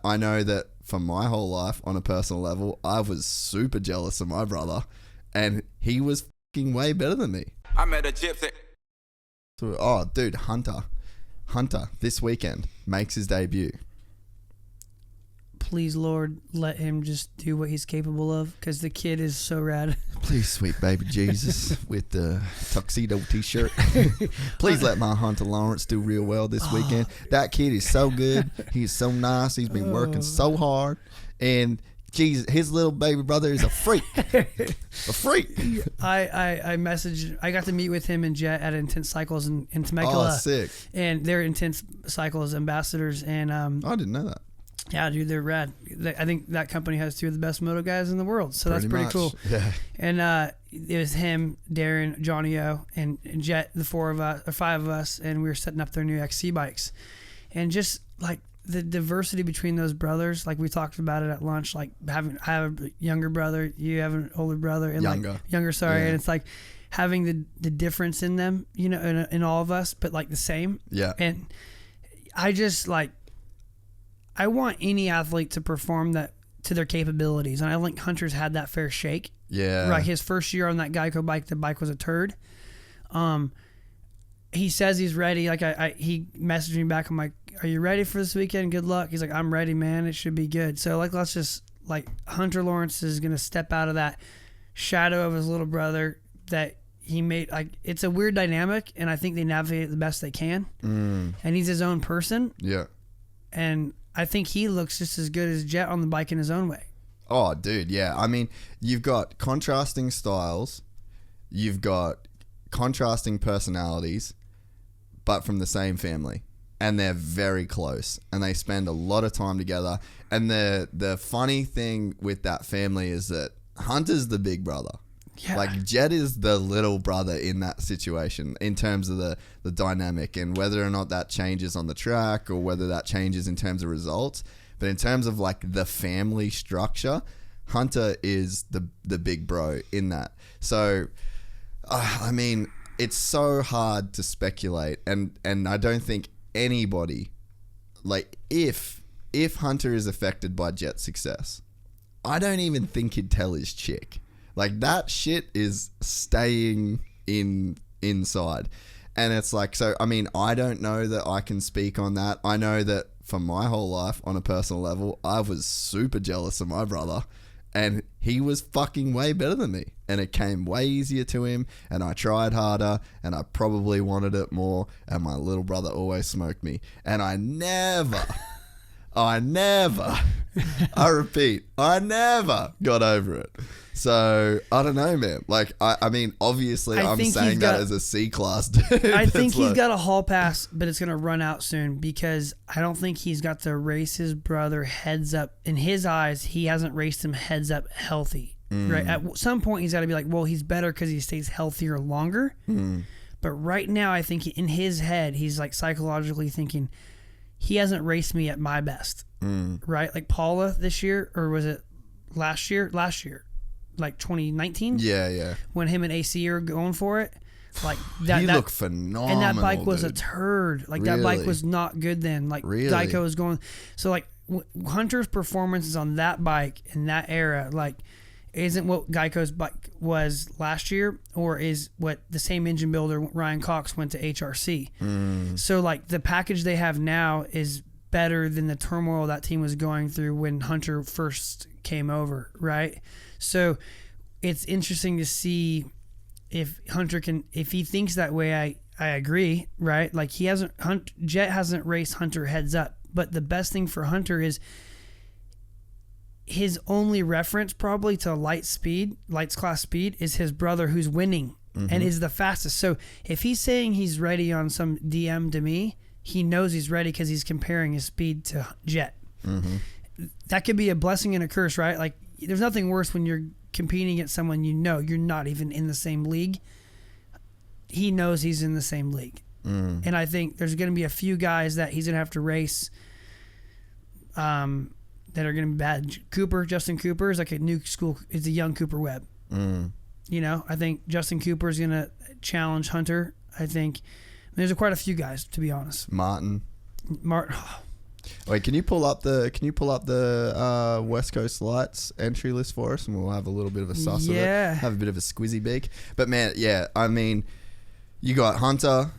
I know that for my whole life, on a personal level, I was super jealous of my brother, and he was fucking way better than me. I met a gypsy. So, oh, dude, Hunter this weekend makes his debut. Please, Lord, let him just do what he's capable of, because the kid is so rad. Please, sweet baby Jesus, with the tuxedo t-shirt. Please let my Hunter Lawrence do real well this weekend. That kid is so good. He's so nice. He's been working so hard. And Jesus, his little baby brother is a freak. A freak. I messaged. I got to meet with him and Jett at Intense Cycles in Temecula. Oh, sick. And they're Intense Cycles ambassadors. And I didn't know that. yeah, dude, they're rad. I think that company has two of the best moto guys in the world, so that's pretty cool. Yeah. And it was him, Darren, Johnny O, and Jett, the five of us, and we were setting up their new XC bikes. And just like the diversity between those brothers, like we talked about it at lunch, like I have a younger brother, you have an older brother, and younger, sorry, and it's like having the difference in them, you know, in all of us, but like the same. Yeah. And I just like, I want any athlete to perform that to their capabilities, and I think Hunter's had that fair shake. Yeah. Right. His first year on that Geico bike, the bike was a turd. He says he's ready. Like he messaged me back. I'm like, "Are you ready for this weekend? Good luck." He's like, "I'm ready, man. It should be good." So like, let's just like Hunter Lawrence is gonna step out of that shadow of his little brother that he made. Like, it's a weird dynamic, and I think they navigate it the best they can. And he's his own person. Yeah. And I think he looks just as good as Jett on the bike in his own way. Oh, dude, yeah. I mean, you've got contrasting styles, you've got contrasting personalities, but from the same family, and they're very close, and they spend a lot of time together. And the funny thing with that family is that Hunter's the big brother. Yeah. Like, Jett is the little brother in that situation in terms of the dynamic, and whether or not that changes on the track or whether that changes in terms of results. But in terms of like the family structure, Hunter is the big bro in that. So, I mean, it's so hard to speculate, and I don't think anybody, like, if Hunter is affected by Jett's success, I don't even think he'd tell his chick. Like, that shit is staying inside. And it's like, so, I mean, I don't know that I can speak on that. I know that for my whole life, on a personal level, I was super jealous of my brother, and he was fucking way better than me. And it came way easier to him, and I tried harder, and I probably wanted it more, and my little brother always smoked me. And I repeat, I never got over it. So, I don't know, man. Like, I mean, obviously, I'm saying that as a C-class dude. I think he's got a hall pass, but it's going to run out soon, because I don't think he's got to race his brother heads up. In his eyes, he hasn't raced him heads up healthy. Right? At some point, he's got to be like, well, he's better because he stays healthier longer. But right now, I think in his head, he's like psychologically thinking, he hasn't raced me at my best. Right? Like Paula this year, or was it last year? Last year. Like 2019, yeah, when him and AC are going for it, like that, he looked phenomenal, and that bike was dude. a turd. Like Really? that bike was not good then. Like Really? Geico was going, so like Hunter's performances on that bike in that era, like, isn't what Geico's bike was last year, or is what the same engine builder Ryan Cox went to HRC. So like the package they have now is better than the turmoil that team was going through when Hunter first came over, right? So it's interesting to see if Hunter can, if he thinks that way. I agree, right? Like, Jett hasn't raced Hunter heads up, but the best thing for Hunter is his only reference probably to lights class speed is his brother, who's winning and is the fastest. So if he's saying he's ready on some DM to me, he knows he's ready because he's comparing his speed to Jett. That could be a blessing and a curse, right? Like, there's nothing worse when you're competing against someone you know you're not even in the same league. He knows he's in the same league. And I think there's going to be a few guys that he's going to have to race that are going to be bad. Justin Cooper is like a new school. It's a young Cooper Webb. You know, I think Justin Cooper is going to challenge Hunter. I think there's quite a few guys, to be honest. Martin. Oh, Wait, can you pull up the West Coast Lights entry list for us, and we'll have a little bit of a suss of it. Have a bit of a squizzy beak. But man, yeah, I mean, you got Hunter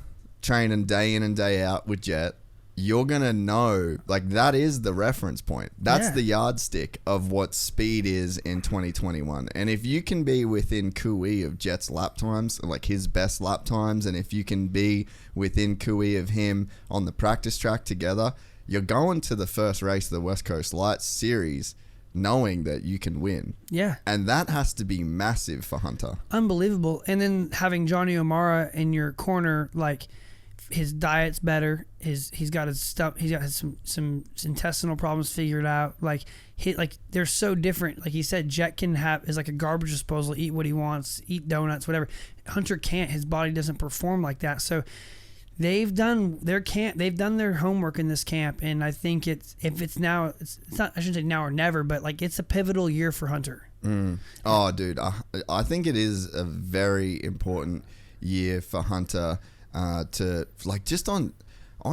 training day in and day out with Jett. You're gonna know, like, that is the reference point. That's the yardstick of what speed is in 2021. And if you can be within cooee of Jett's lap times, like his best lap times, and if you can be within cooee of him on the practice track together, you're going to the first race of the West Coast Lights series knowing that you can win. Yeah. And that has to be massive for Hunter. Unbelievable. And then having Johnny O'Mara in your corner, like, his diet's better. He's got his stuff. He's got some intestinal problems figured out. Like they're so different. Like he said, Jett is like a garbage disposal. Eat what he wants. Eat donuts, whatever. Hunter can't. His body doesn't perform like that. So they've done their homework in this camp, and I think it's not. I shouldn't say now or never, but like it's a pivotal year for Hunter. Oh, dude, I think it is a very important year for Hunter. To like just on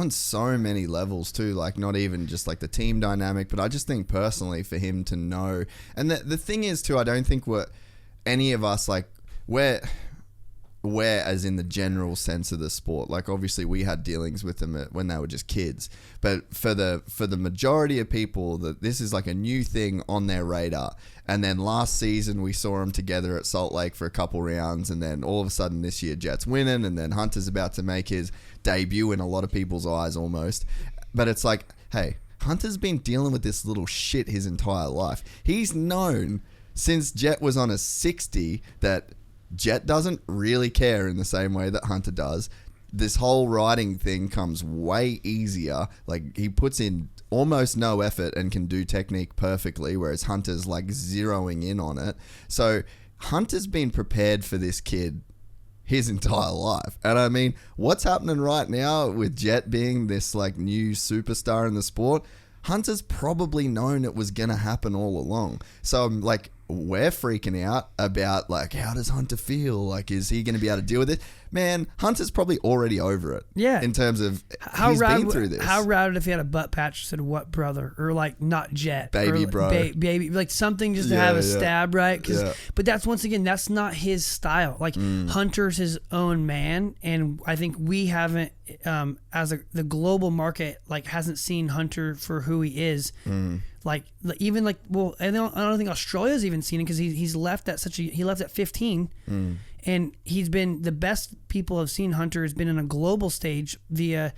so many levels too, like not even just like the team dynamic, but I just think personally for him to know. And the thing is too, I don't think any of us, like we're as in the general sense of the sport, like obviously we had dealings with them when they were just kids, but for the majority of people, that this is like a new thing on their radar. And then last season we saw them together at Salt Lake for a couple rounds, and then all of a sudden this year Jett's winning, and then Hunter's about to make his debut in a lot of people's eyes almost. But it's like, hey, Hunter's been dealing with this little shit his entire life. He's known since Jett was on a 60 that Jett doesn't really care in the same way that Hunter does. This whole riding thing comes way easier. Like he puts in almost no effort and can do technique perfectly, whereas Hunter's like zeroing in on it. So Hunter's been prepared for this kid his entire life. And I mean, what's happening right now with Jett being this like new superstar in the sport, Hunter's probably known it was going to happen all along. So I'm like, we're freaking out about like, how does Hunter feel? Like, is he going to be able to deal with it? Man, Hunter's probably already over it. Yeah. In terms of he's been through this. How routed if he had a butt patch that said what brother, or like not Jett, baby bro, baby, like something just to have a stab, right? Yeah. But that's once again, that's not his style. Like Hunter's his own man, and I think we haven't, the global market like hasn't seen Hunter for who he is. Like even like, well, I don't think Australia's even seen it, because he left at 15, and he's been, the best people have seen Hunter has been in a global stage via,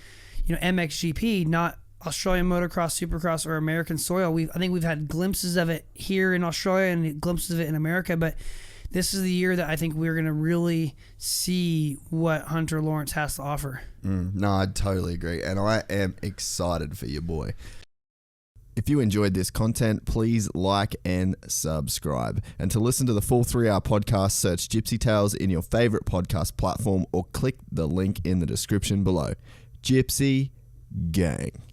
MXGP, not Australian motocross, supercross, or American soil. I think we've had glimpses of it here in Australia and glimpses of it in America, but this is the year that I think we're going to really see what Hunter Lawrence has to offer. No, I totally agree, and I am excited for your boy. If you enjoyed this content, please like and subscribe. And to listen to the full 3-hour podcast, search Gypsy Tales in your favorite podcast platform or click the link in the description below. Gypsy Gang.